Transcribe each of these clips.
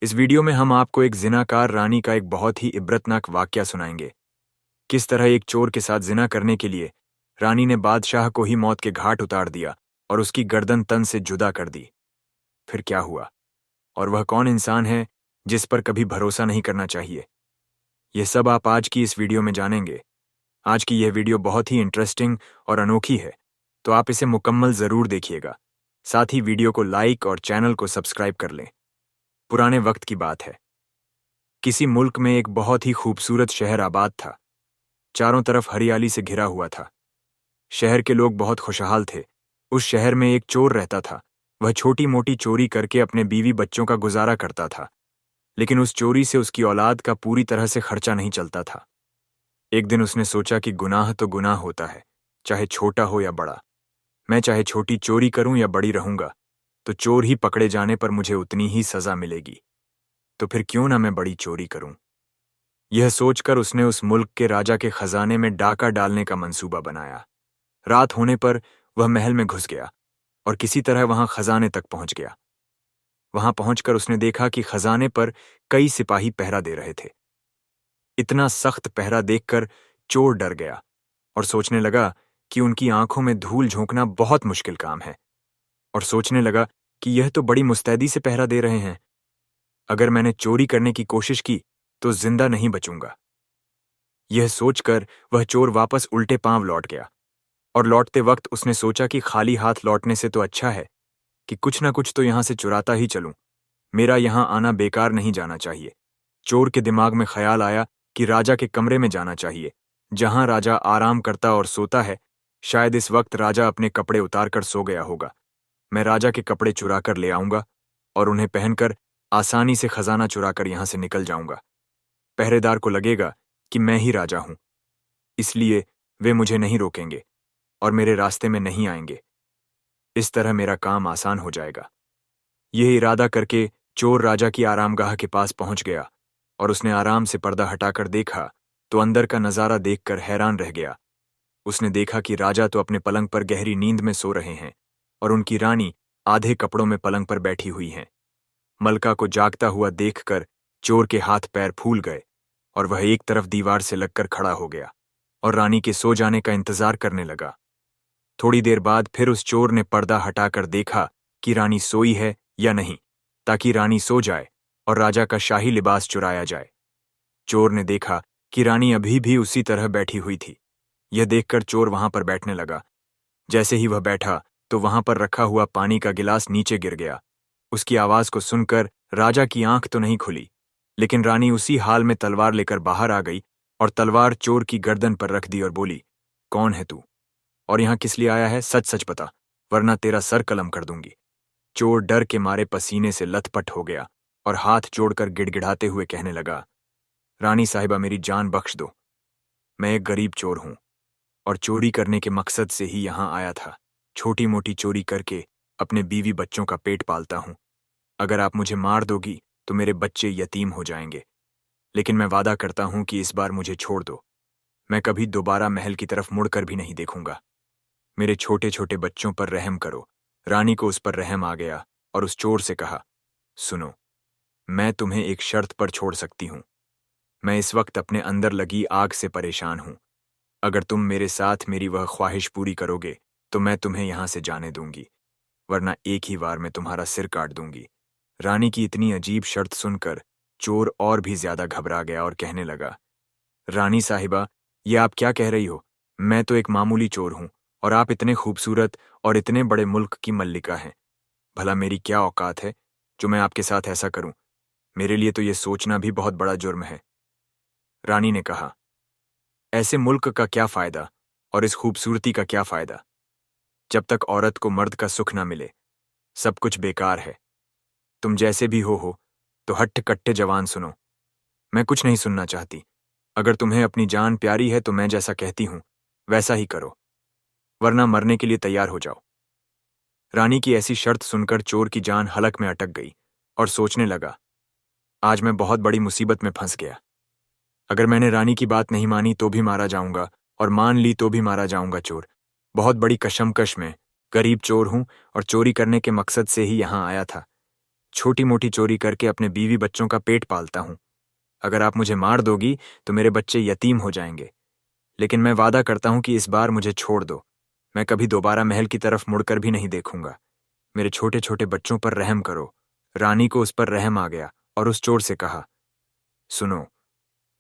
इस वीडियो में हम आपको एक जिनाकार रानी का एक बहुत ही इब्रतनाक वाकया सुनाएंगे। किस तरह एक चोर के साथ जिना करने के लिए रानी ने बादशाह को ही मौत के घाट उतार दिया और उसकी गर्दन तन से जुदा कर दी। फिर क्या हुआ और वह कौन इंसान है जिस पर कभी भरोसा नहीं करना चाहिए, यह सब आप आज की इस वीडियो में जानेंगे। आज की यह वीडियो बहुत ही इंटरेस्टिंग और अनोखी है, तो आप इसे मुकम्मल ज़रूर देखिएगा। साथ ही वीडियो को लाइक और चैनल को सब्सक्राइब कर लें। पुराने वक्त की बात है। किसी मुल्क में एक बहुत ही खूबसूरत शहर आबाद था। चारों तरफ हरियाली से घिरा हुआ था। शहर के लोग बहुत खुशहाल थे। उस शहर में एक चोर रहता था। वह छोटी मोटी चोरी करके अपने बीवी बच्चों का गुजारा करता था, लेकिन उस चोरी से उसकी औलाद का पूरी तरह से खर्चा नहीं चलता था। एक दिन उसने सोचा कि गुनाह तो गुनाह होता है, चाहे छोटा हो या बड़ा। मैं चाहे छोटी चोरी करूं या बड़ी रहूंगा, तो चोर ही पकड़े जाने पर मुझे उतनी ही सजा मिलेगी। तो फिर क्यों ना मैं बड़ी चोरी करूं। यह सोचकर उसने उस मुल्क के राजा के खजाने में डाका डालने का मंसूबा बनाया। रात होने पर वह महल में घुस गया और किसी तरह वहां खजाने तक पहुंच गया। वहां पहुंचकर उसने देखा कि खजाने पर कई सिपाही पहरा दे रहे थे। इतना सख्त पहरा देखकर चोर डर गया और सोचने लगा कि उनकी आंखों में धूल झोंकना बहुत मुश्किल काम है, और सोचने लगा कि यह तो बड़ी मुस्तैदी से पहरा दे रहे हैं। अगर मैंने चोरी करने की कोशिश की तो जिंदा नहीं बचूंगा। यह सोचकर वह चोर वापस उल्टे पांव लौट गया, और लौटते वक्त उसने सोचा कि खाली हाथ लौटने से तो अच्छा है कि कुछ ना कुछ तो यहां से चुराता ही चलूं। मेरा यहां आना बेकार नहीं जाना चाहिए। चोर के दिमाग में ख्याल आया कि राजा के कमरे में जाना चाहिए, जहां राजा आराम करता और सोता है। शायद इस वक्त राजा अपने कपड़े उतारकर सो गया होगा। मैं राजा के कपड़े चुरा कर ले आऊंगा और उन्हें पहनकर आसानी से खजाना चुराकर यहां से निकल जाऊंगा। पहरेदार को लगेगा कि मैं ही राजा हूं, इसलिए वे मुझे नहीं रोकेंगे और मेरे रास्ते में नहीं आएंगे। इस तरह मेरा काम आसान हो जाएगा। यह इरादा करके चोर राजा की आरामगाह के पास पहुंच गया और उसने आराम से पर्दा हटाकर देखा तो अंदर का नजारा देखकर हैरान रह गया। उसने देखा कि राजा तो अपने पलंग पर गहरी नींद में सो रहे हैं और उनकी रानी आधे कपड़ों में पलंग पर बैठी हुई हैं। मलका को जागता हुआ देखकर चोर के हाथ पैर फूल गए और वह एक तरफ दीवार से लगकर खड़ा हो गया और रानी के सो जाने का इंतजार करने लगा। थोड़ी देर बाद फिर उस चोर ने पर्दा हटाकर देखा कि रानी सोई है या नहीं, ताकि रानी सो जाए और राजा का शाही लिबास चुराया जाए। चोर ने देखा कि रानी अभी भी उसी तरह बैठी हुई थी। यह देखकर चोर वहां पर बैठने लगा। जैसे ही वह बैठा तो वहां पर रखा हुआ पानी का गिलास नीचे गिर गया। उसकी आवाज को सुनकर राजा की आंख तो नहीं खुली, लेकिन रानी उसी हाल में तलवार लेकर बाहर आ गई और तलवार चोर की गर्दन पर रख दी और बोली, कौन है तू और यहां किस लिए आया है? सच सच बता, वरना तेरा सर कलम कर दूंगी। चोर डर के मारे पसीने से लथपथ हो गया और हाथ जोड़कर गिड़गिड़ाते हुए कहने लगा, रानी साहिबा, मेरी जान बख्श दो। मैं एक गरीब चोर हूं और चोरी करने के मकसद से ही यहां आया था। छोटी मोटी चोरी करके अपने बीवी बच्चों का पेट पालता हूं। अगर आप मुझे मार दोगी तो मेरे बच्चे यतीम हो जाएंगे, लेकिन मैं वादा करता हूं कि इस बार मुझे छोड़ दो। मैं कभी दोबारा महल की तरफ मुड़कर भी नहीं देखूंगा। मेरे छोटे छोटे बच्चों पर रहम करो। रानी को उस पर रहम आ गया और उस चोर से कहा, सुनो, मैं तुम्हें एक शर्त पर छोड़ सकती हूं। मैं इस वक्त अपने अंदर लगी आग से परेशान हूं। अगर तुम मेरे साथ मेरी वह ख्वाहिश पूरी करोगे तो मैं तुम्हें यहां से जाने दूंगी, वरना एक ही वार में तुम्हारा सिर काट दूंगी। रानी की इतनी अजीब शर्त सुनकर चोर और भी ज्यादा घबरा गया और कहने लगा, रानी साहिबा, ये आप क्या कह रही हो? मैं तो एक मामूली चोर हूं और आप इतने खूबसूरत और इतने बड़े मुल्क की मल्लिका हैं। भला मेरी क्या औकात है जो मैं आपके साथ ऐसा करूं? मेरे लिए तो यह सोचना भी बहुत बड़ा जुर्म है। रानी ने कहा, ऐसे मुल्क का क्या फायदा और इस खूबसूरती का क्या फायदा? जब तक औरत को मर्द का सुख ना मिले सब कुछ बेकार है। तुम जैसे भी हो तो हट्ट कट्टे जवान सुनो। मैं कुछ नहीं सुनना चाहती। अगर तुम्हें अपनी जान प्यारी है तो मैं जैसा कहती हूं वैसा ही करो, वरना मरने के लिए तैयार हो जाओ। रानी की ऐसी शर्त सुनकर चोर की जान हलक में अटक गई और सोचने लगा, आज मैं बहुत बड़ी मुसीबत में फंस गया। अगर मैंने रानी की बात नहीं मानी तो भी मारा जाऊंगा और मान ली तो भी मारा जाऊंगा। चोर बहुत बड़ी कशमकश में। गरीब चोर हूं और चोरी करने के मकसद से ही यहां आया था। छोटी मोटी चोरी करके अपने बीवी बच्चों का पेट पालता हूं। अगर आप मुझे मार दोगी तो मेरे बच्चे यतीम हो जाएंगे। लेकिन मैं वादा करता हूं कि इस बार मुझे छोड़ दो। मैं कभी दोबारा महल की तरफ मुड़कर भी नहीं देखूंगा। मेरे छोटे छोटे बच्चों पर रहम करो। रानी को उस पर रहम आ गया और उस चोर से कहा, सुनो,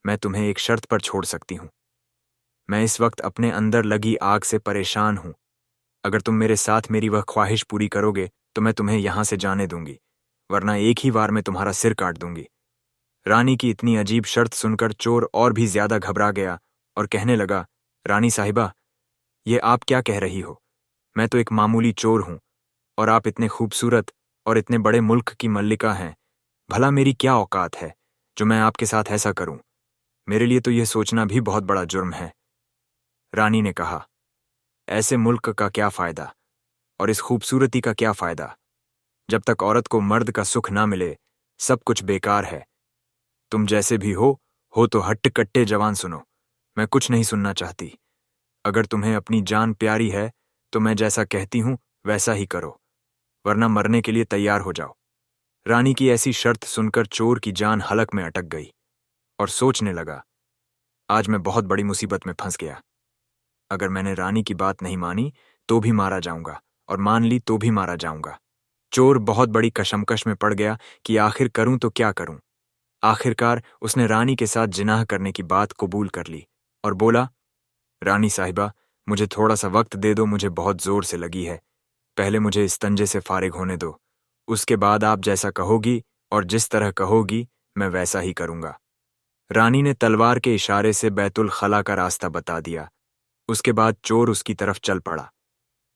मैं तुम्हें एक शर्त पर छोड़ सकती हूं। मैं इस वक्त अपने अंदर लगी आग से परेशान हूं। अगर तुम मेरे साथ मेरी वह ख्वाहिश पूरी करोगे तो मैं तुम्हें यहां से जाने दूंगी, वरना एक ही वार में तुम्हारा सिर काट दूंगी। रानी की इतनी अजीब शर्त सुनकर चोर और भी ज्यादा घबरा गया और कहने लगा, रानी साहिबा, ये आप क्या कह रही हो? मैं तो एक मामूली चोर हूं और आप इतने खूबसूरत और इतने बड़े मुल्क की मल्लिका हैं। भला मेरी क्या औकात है जो मैं आपके साथ ऐसा करूं? मेरे लिए तो यह सोचना भी बहुत बड़ा जुर्म है। रानी ने कहा, ऐसे मुल्क का क्या फायदा और इस खूबसूरती का क्या फायदा? जब तक औरत को मर्द का सुख ना मिले सब कुछ बेकार है। तुम जैसे भी हो तो हट्ट-कट्टे जवान सुनो। मैं कुछ नहीं सुनना चाहती। अगर तुम्हें अपनी जान प्यारी है तो मैं जैसा कहती हूं वैसा ही करो, वरना मरने के लिए तैयार हो जाओ। रानी की ऐसी शर्त सुनकर चोर की जान हलक में अटक गई और सोचने लगा, आज मैं बहुत बड़ी मुसीबत में फंस गया। अगर मैंने रानी की बात नहीं मानी तो भी मारा जाऊंगा और मान ली तो भी मारा जाऊंगा। चोर बहुत बड़ी कशमकश में पड़ गया कि आखिर करूं तो क्या करूं। आखिरकार उसने रानी के साथ जिनाह करने की बात कबूल कर ली और बोला, रानी साहिबा, मुझे थोड़ा सा वक्त दे दो, मुझे बहुत जोर से लगी है। पहले मुझे इस तंजे से फारिग होने दो। उसके बाद आप जैसा कहोगी और जिस तरह कहोगी मैं वैसा ही करूंगा। रानी ने तलवार के इशारे से बैतुल खला का रास्ता बता दिया। उसके बाद चोर उसकी तरफ चल पड़ा।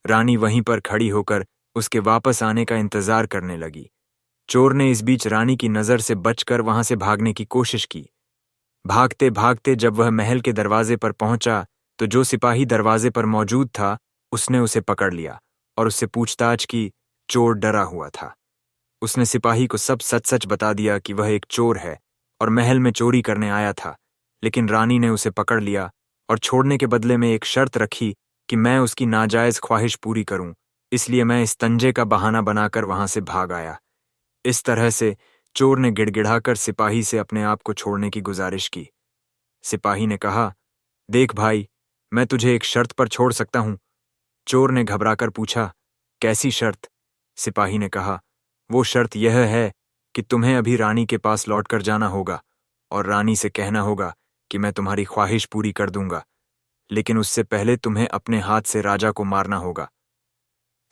रानी वहीं पर खड़ी होकर उसके वापस आने का इंतजार करने लगी। चोर ने इस बीच रानी की नजर से बचकर वहां से भागने की कोशिश की। भागते भागते जब वह महल के दरवाजे पर पहुंचा तो जो सिपाही दरवाजे पर मौजूद था उसने उसे पकड़ लिया और उससे पूछताछ की। चोर डरा हुआ था। उसने सिपाही को सब सच सच बता दिया कि वह एक चोर है और महल में चोरी करने आया था। लेकिन रानी ने उसे पकड़ लिया और छोड़ने के बदले में एक शर्त रखी कि मैं उसकी नाजायज ख्वाहिश पूरी करूं, इसलिए मैं इस तंजे का बहाना बनाकर वहां से भाग आया। इस तरह से चोर ने गिड़गिड़ाकर सिपाही से अपने आप को छोड़ने की गुजारिश की। सिपाही ने कहा, देख भाई, मैं तुझे एक शर्त पर छोड़ सकता हूं। चोर ने घबराकर पूछा, कैसी शर्त? सिपाही ने कहा, वो शर्त यह है कि तुम्हें अभी रानी के पास लौटकर जाना होगा और रानी से कहना होगा कि मैं तुम्हारी ख्वाहिश पूरी कर दूंगा, लेकिन उससे पहले तुम्हें अपने हाथ से राजा को मारना होगा।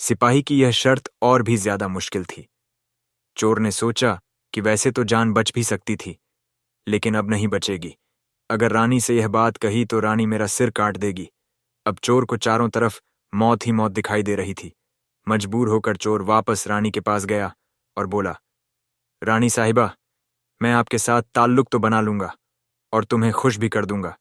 सिपाही की यह शर्त और भी ज्यादा मुश्किल थी। चोर ने सोचा कि वैसे तो जान बच भी सकती थी, लेकिन अब नहीं बचेगी। अगर रानी से यह बात कही तो रानी मेरा सिर काट देगी। अब चोर को चारों तरफ मौत ही मौत दिखाई दे रही थी। मजबूर होकर चोर वापस रानी के पास गया और बोला, रानी साहिबा, मैं आपके साथ ताल्लुक तो बना लूंगा और तुम्हें खुश भी कर दूंगा,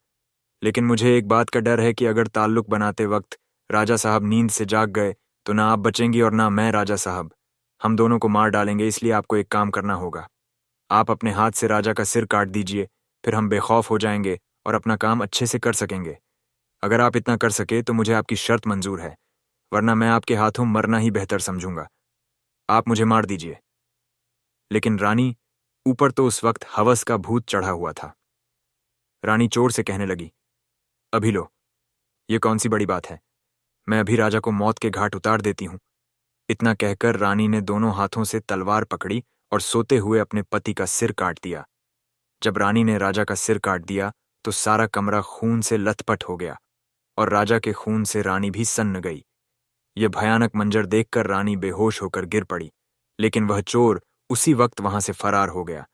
लेकिन मुझे एक बात का डर है कि अगर ताल्लुक बनाते वक्त राजा साहब नींद से जाग गए तो ना आप बचेंगी और ना मैं। राजा साहब हम दोनों को मार डालेंगे, इसलिए आपको एक काम करना होगा। आप अपने हाथ से राजा का सिर काट दीजिए, फिर हम बेखौफ हो जाएंगे और अपना काम अच्छे से कर सकेंगे। अगर आप इतना कर सके तो मुझे आपकी शर्त मंजूर है, वरना मैं आपके हाथों मरना ही बेहतर समझूंगा। आप मुझे मार दीजिए। लेकिन रानी ऊपर तो उस वक्त हवस का भूत चढ़ा हुआ था। रानी चोर से कहने लगी, अभी लो, ये कौन सी बड़ी बात है, मैं अभी राजा को मौत के घाट उतार देती हूं। इतना कहकर रानी ने दोनों हाथों से तलवार पकड़ी और सोते हुए अपने पति का सिर काट दिया। जब रानी ने राजा का सिर काट दिया तो सारा कमरा खून से लथपथ हो गया और राजा के खून से रानी भी सन्न गई। यह भयानक मंजर देखकर रानी बेहोश होकर गिर पड़ी, लेकिन वह चोर उसी वक्त वहां से फरार हो गया।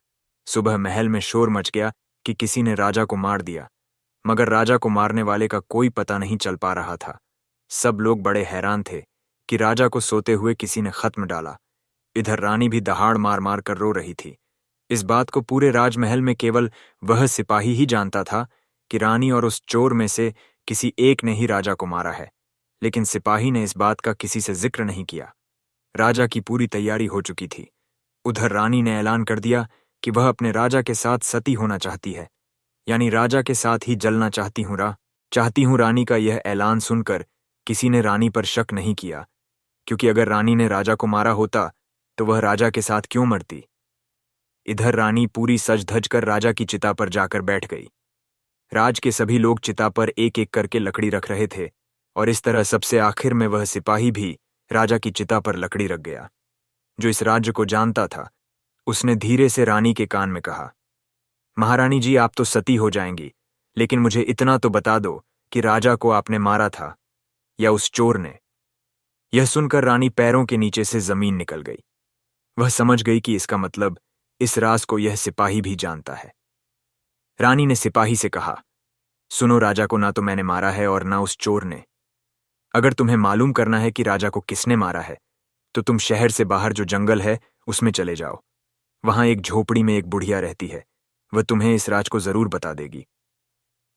सुबह महल में शोर मच गया कि किसी ने राजा को मार दिया, मगर राजा को मारने वाले का कोई पता नहीं चल पा रहा था। सब लोग बड़े हैरान थे कि राजा को सोते हुए किसी ने खत्म डाला। इधर रानी भी दहाड़ मार मार कर रो रही थी। इस बात को पूरे राजमहल में केवल वह सिपाही ही जानता था कि रानी और उस चोर में से किसी एक ने ही राजा को मारा है, लेकिन सिपाही ने इस बात का किसी से जिक्र नहीं किया। राजा की पूरी तैयारी हो चुकी थी। उधर रानी ने ऐलान कर दिया कि वह अपने राजा के साथ सती होना चाहती है, यानी राजा के साथ ही जलना चाहती हूं। रानी का यह ऐलान सुनकर किसी ने रानी पर शक नहीं किया, क्योंकि अगर रानी ने राजा को मारा होता तो वह राजा के साथ क्यों मरती। इधर रानी पूरी सज धज कर राजा की चिता पर जाकर बैठ गई। राज के सभी लोग चिता पर एक एक करके लकड़ी रख रहे थे और इस तरह सबसे आखिर में वह सिपाही भी राजा की चिता पर लकड़ी रख गया। जो इस राज्य को जानता था उसने धीरे से रानी के कान में कहा, महारानी जी, आप तो सती हो जाएंगी, लेकिन मुझे इतना तो बता दो कि राजा को आपने मारा था या उस चोर ने। यह सुनकर रानी पैरों के नीचे से जमीन निकल गई। वह समझ गई कि इसका मतलब इस राज को यह सिपाही भी जानता है। रानी ने सिपाही से कहा, सुनो, राजा को ना तो मैंने मारा है और ना उस चोर ने। अगर तुम्हें मालूम करना है कि राजा को किसने मारा है तो तुम शहर से बाहर जो जंगल है उसमें चले जाओ। वहां एक झोपड़ी में एक बुढ़िया रहती है, वह तुम्हें इस राज को जरूर बता देगी।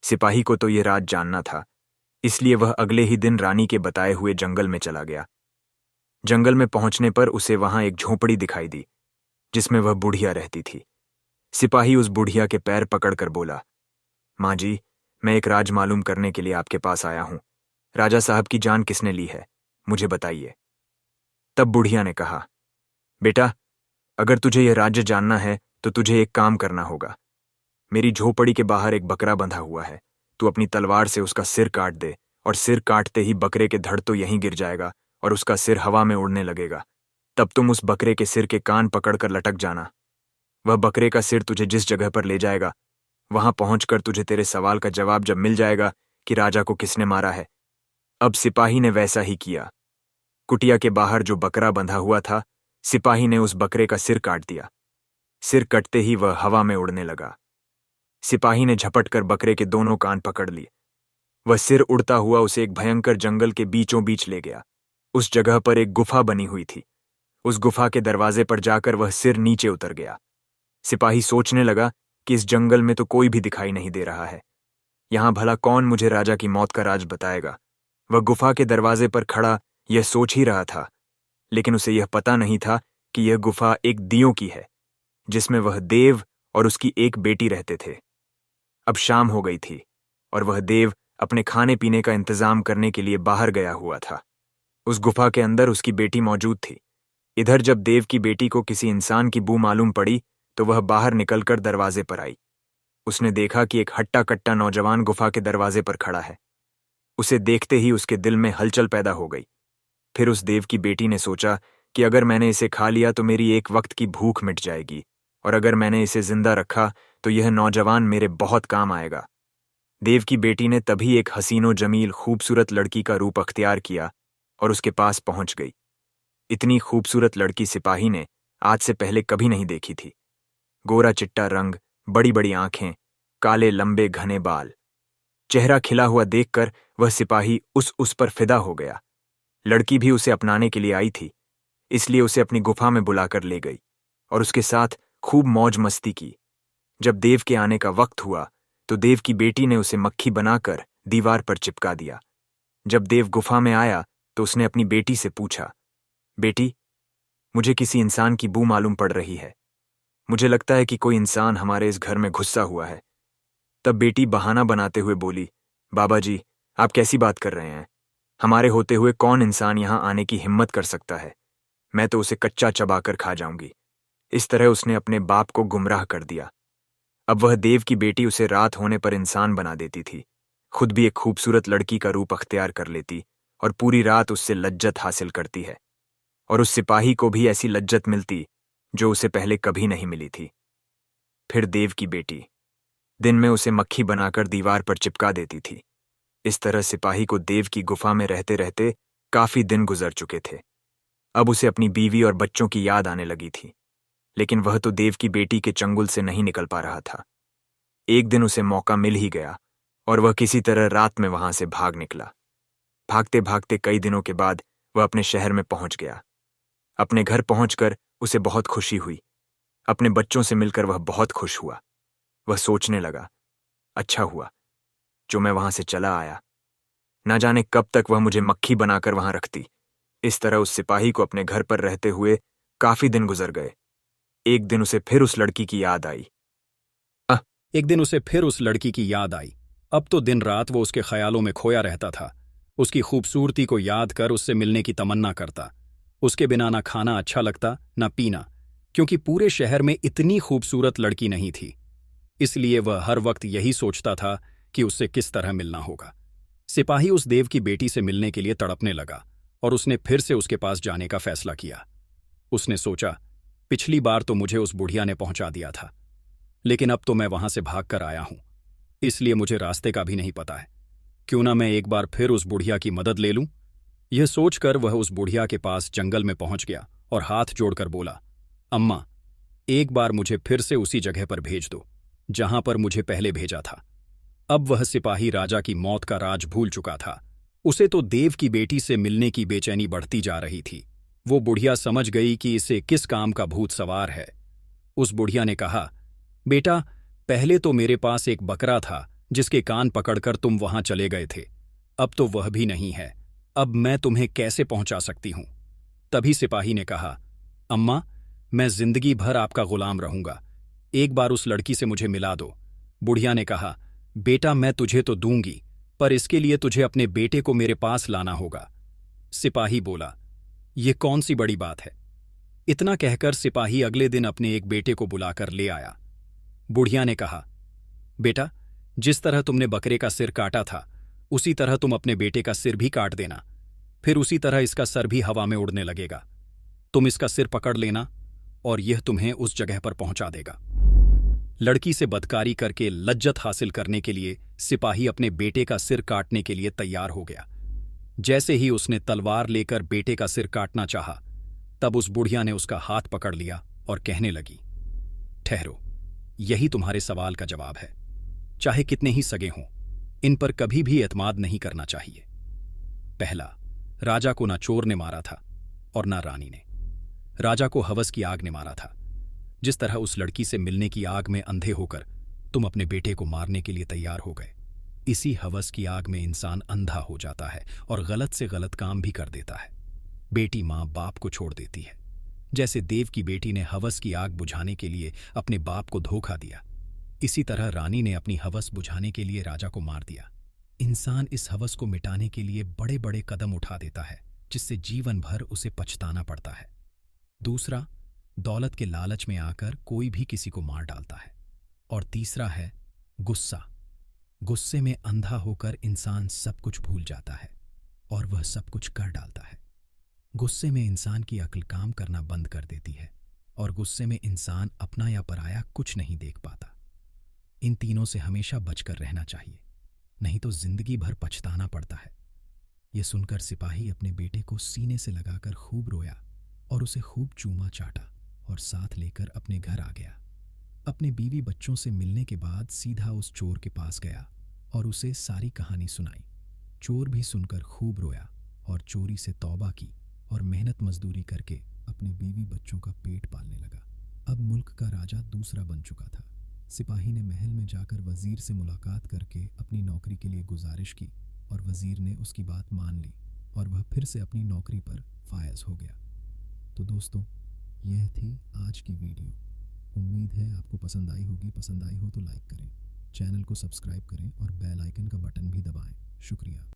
सिपाही को तो यह राज जानना था, इसलिए वह अगले ही दिन रानी के बताए हुए जंगल में चला गया। जंगल में पहुंचने पर उसे वहां एक झोपड़ी दिखाई दी जिसमें वह बुढ़िया रहती थी। सिपाही उस बुढ़िया के पैर पकड़कर बोला, माँ जी, मैं एक राज मालूम करने के लिए आपके पास आया हूं। राजा साहब की जान किसने ली है, मुझे बताइए। तब बुढ़िया ने कहा, बेटा, अगर तुझे यह राज्य जानना है तो तुझे एक काम करना होगा। मेरी झोपड़ी के बाहर एक बकरा बंधा हुआ है, तू अपनी तलवार से उसका सिर काट दे और सिर काटते ही बकरे के धड़ तो यहीं गिर जाएगा और उसका सिर हवा में उड़ने लगेगा। तब तुम उस बकरे के सिर के कान पकड़कर लटक जाना। वह बकरे का सिर तुझे जिस जगह पर ले जाएगा वहां पहुंचकर तुझे तेरे सवाल का जवाब जब मिल जाएगा कि राजा को किसने मारा है। अब सिपाही ने वैसा ही किया। कुटिया के बाहर जो बकरा बंधा हुआ था, सिपाही ने उस बकरे का सिर काट दिया। सिर कटते ही वह हवा में उड़ने लगा। सिपाही ने झपटकर बकरे के दोनों कान पकड़ लिए। वह सिर उड़ता हुआ उसे एक भयंकर जंगल के बीचों बीच ले गया। उस जगह पर एक गुफा बनी हुई थी। उस गुफा के दरवाजे पर जाकर वह सिर नीचे उतर गया। सिपाही सोचने लगा कि इस जंगल में तो कोई भी दिखाई नहीं दे रहा है, यहां भला कौन मुझे राजा की मौत का राज बताएगा। वह गुफा के दरवाजे पर खड़ा यह सोच ही रहा था, लेकिन उसे यह पता नहीं था कि यह गुफा एक दियों की है जिसमें वह देव और उसकी एक बेटी रहते थे। अब शाम हो गई थी और वह देव अपने खाने पीने का इंतजाम करने के लिए बाहर गया हुआ था। उस गुफा के अंदर उसकी बेटी मौजूद थी। इधर जब देव की बेटी को किसी इंसान की बू मालूम पड़ी तो वह बाहर निकलकर दरवाजे पर आई। उसने देखा कि एक हट्टा कट्टा नौजवान गुफा के दरवाजे पर खड़ा है। उसे देखते ही उसके दिल में हलचल पैदा हो गई। फिर उस देव की बेटी ने सोचा कि अगर मैंने इसे खा लिया तो मेरी एक वक्त की भूख मिट जाएगी, और अगर मैंने इसे जिंदा रखा तो यह नौजवान मेरे बहुत काम आएगा। देव की बेटी ने तभी एक हसीनो जमील खूबसूरत लड़की का रूप अख्तियार किया और उसके पास पहुंच गई। इतनी खूबसूरत लड़की सिपाही ने आज से पहले कभी नहीं देखी थी। गोरा चिट्टा रंग, बड़ी बड़ी आंखें, काले लंबे घने बाल। चेहरा खिला हुआ देखकर वह सिपाही उस पर फिदा हो गया। लड़की भी उसे अपनाने के लिए आई थी, इसलिए उसे अपनी गुफा में बुलाकर ले गई और उसके साथ खूब मौज मस्ती की। जब देव के आने का वक्त हुआ तो देव की बेटी ने उसे मक्खी बनाकर दीवार पर चिपका दिया। जब देव गुफा में आया तो उसने अपनी बेटी से पूछा, बेटी, मुझे किसी इंसान की बू मालूम पड़ रही है। मुझे लगता है कि कोई इंसान हमारे इस घर में घुसा हुआ है। तब बेटी बहाना बनाते हुए बोली, बाबा जी, आप कैसी बात कर रहे हैं? हमारे होते हुए कौन इंसान यहां आने की हिम्मत कर सकता है? मैं तो उसे कच्चा चबाकर खा जाऊंगी। इस तरह उसने अपने बाप को गुमराह कर दिया। अब वह देव की बेटी उसे रात होने पर इंसान बना देती थी, खुद भी एक खूबसूरत लड़की का रूप अख्तियार कर लेती और पूरी रात उससे लज्जत हासिल करती है, और उस सिपाही को भी ऐसी लज्जत मिलती जो उसे पहले कभी नहीं मिली थी। फिर देव की बेटी दिन में उसे मक्खी बनाकर दीवार पर चिपका देती थी। इस तरह सिपाही को देव की गुफा में रहते रहते काफी दिन गुजर चुके थे। अब उसे अपनी बीवी और बच्चों की याद आने लगी थी, लेकिन वह तो देव की बेटी के चंगुल से नहीं निकल पा रहा था। एक दिन उसे मौका मिल ही गया और वह किसी तरह रात में वहां से भाग निकला। भागते भागते कई दिनों के बाद वह अपने शहर में पहुंच गया। अपने घर पहुंचकर उसे बहुत खुशी हुई। अपने बच्चों से मिलकर वह बहुत खुश हुआ। वह सोचने लगा, अच्छा हुआ जो मैं वहां से चला आया, ना जाने कब तक वह मुझे मक्खी बनाकर वहां रखती। इस तरह उस सिपाही को अपने घर पर रहते हुए काफी दिन गुजर गए। एक दिन उसे फिर उस लड़की की याद आई। अब तो दिन रात वो उसके ख्यालों में खोया रहता था। उसकी खूबसूरती को याद कर उससे मिलने की तमन्ना करता। उसके बिना ना खाना अच्छा लगता ना पीना, क्योंकि पूरे शहर में इतनी खूबसूरत लड़की नहीं थी। इसलिए वह हर वक्त यही सोचता था कि उससे किस तरह मिलना होगा। सिपाही उस देव की बेटी से मिलने के लिए तड़पने लगा और उसने फिर से उसके पास जाने का फैसला किया। उसने सोचा, पिछली बार तो मुझे उस बुढ़िया ने पहुंचा दिया था, लेकिन अब तो मैं वहां से भाग कर आया हूं, इसलिए मुझे रास्ते का भी नहीं पता है। क्यों ना मैं एक बार फिर उस बुढ़िया की मदद ले लूं। यह सोचकर वह उस बुढ़िया के पास जंगल में पहुंच गया और हाथ जोड़कर बोला, अम्मा, एक बार मुझे फिर से उसी जगह पर भेज दो जहां पर मुझे पहले भेजा था। अब वह सिपाही राजा की मौत का राज भूल चुका था। उसे तो देव की बेटी से मिलने की बेचैनी बढ़ती जा रही थी। वो बुढ़िया समझ गई कि इसे किस काम का भूत सवार है। उस बुढ़िया ने कहा, बेटा, पहले तो मेरे पास एक बकरा था जिसके कान पकड़कर तुम वहां चले गए थे। अब तो वह भी नहीं है। अब मैं तुम्हें कैसे पहुंचा सकती हूं? तभी सिपाही ने कहा, अम्मा, मैं जिंदगी भर आपका गुलाम रहूंगा। एक बार उस लड़की से मुझे मिला दो। बुढ़िया ने कहा, बेटा, मैं तुझे तो दूंगी, पर इसके लिए तुझे अपने बेटे को मेरे पास लाना होगा। सिपाही बोला, ये कौन सी बड़ी बात है? इतना कहकर सिपाही अगले दिन अपने एक बेटे को बुलाकर ले आया। बुढ़िया ने कहा, बेटा, जिस तरह तुमने बकरे का सिर काटा था, उसी तरह तुम अपने बेटे का सिर भी काट देना। फिर उसी तरह इसका सर भी हवा में उड़ने लगेगा। तुम इसका सिर पकड़ लेना और यह तुम्हें उस जगह पर पहुंचा देगा। लड़की से बदकारी करके लज्जत हासिल करने के लिए सिपाही अपने बेटे का सिर काटने के लिए तैयार हो गया। जैसे ही उसने तलवार लेकर बेटे का सिर काटना चाहा, तब उस बुढ़िया ने उसका हाथ पकड़ लिया और कहने लगी, ठहरो, यही तुम्हारे सवाल का जवाब है। चाहे कितने ही सगे हों, इन पर कभी भी एतमाद नहीं करना चाहिए। पहला, राजा को ना चोर ने मारा था और ना रानी ने। राजा को हवस की आग ने मारा था। जिस तरह उस लड़की से मिलने की आग में अंधे होकर तुम अपने बेटे को मारने के लिए तैयार हो गए, इसी हवस की आग में इंसान अंधा हो जाता है और गलत से गलत काम भी कर देता है। बेटी माँ बाप को छोड़ देती है। जैसे देव की बेटी ने हवस की आग बुझाने के लिए अपने बाप को धोखा दिया, इसी तरह रानी ने अपनी हवस बुझाने के लिए राजा को मार दिया। इंसान इस हवस को मिटाने के लिए बड़े बड़े कदम उठा देता है, जिससे जीवन भर उसे पछताना पड़ता है। दूसरा, दौलत के लालच में आकर कोई भी किसी को मार डालता है। और तीसरा है गुस्सा। गुस्से में अंधा होकर इंसान सब कुछ भूल जाता है और वह सब कुछ कर डालता है। गुस्से में इंसान की अक्ल काम करना बंद कर देती है और गुस्से में इंसान अपना या पराया कुछ नहीं देख पाता। इन तीनों से हमेशा बचकर रहना चाहिए, नहीं तो जिंदगी भर पछताना पड़ता है। यह सुनकर सिपाही अपने बेटे को सीने से लगाकर खूब रोया और उसे खूब चूमा चाटा और साथ लेकर अपने घर आ गया। अपने बीवी बच्चों से मिलने के बाद सीधा उस चोर के पास गया और उसे सारी कहानी सुनाई। चोर भी सुनकर खूब रोया और चोरी से तौबा की और मेहनत मजदूरी करके अपने बीवी बच्चों का पेट पालने लगा। अब मुल्क का राजा दूसरा बन चुका था। सिपाही ने महल में जाकर वजीर से मुलाकात करके अपनी नौकरी के लिए गुजारिश की और वजीर ने उसकी बात मान ली और वह फिर से अपनी नौकरी पर फायज हो गया। तो दोस्तों, यह थी आज की वीडियो। उम्मीद है आपको पसंद आई होगी। पसंद आई हो तो लाइक करें, चैनल को सब्सक्राइब करें और बेल आइकन का बटन भी दबाएं। शुक्रिया।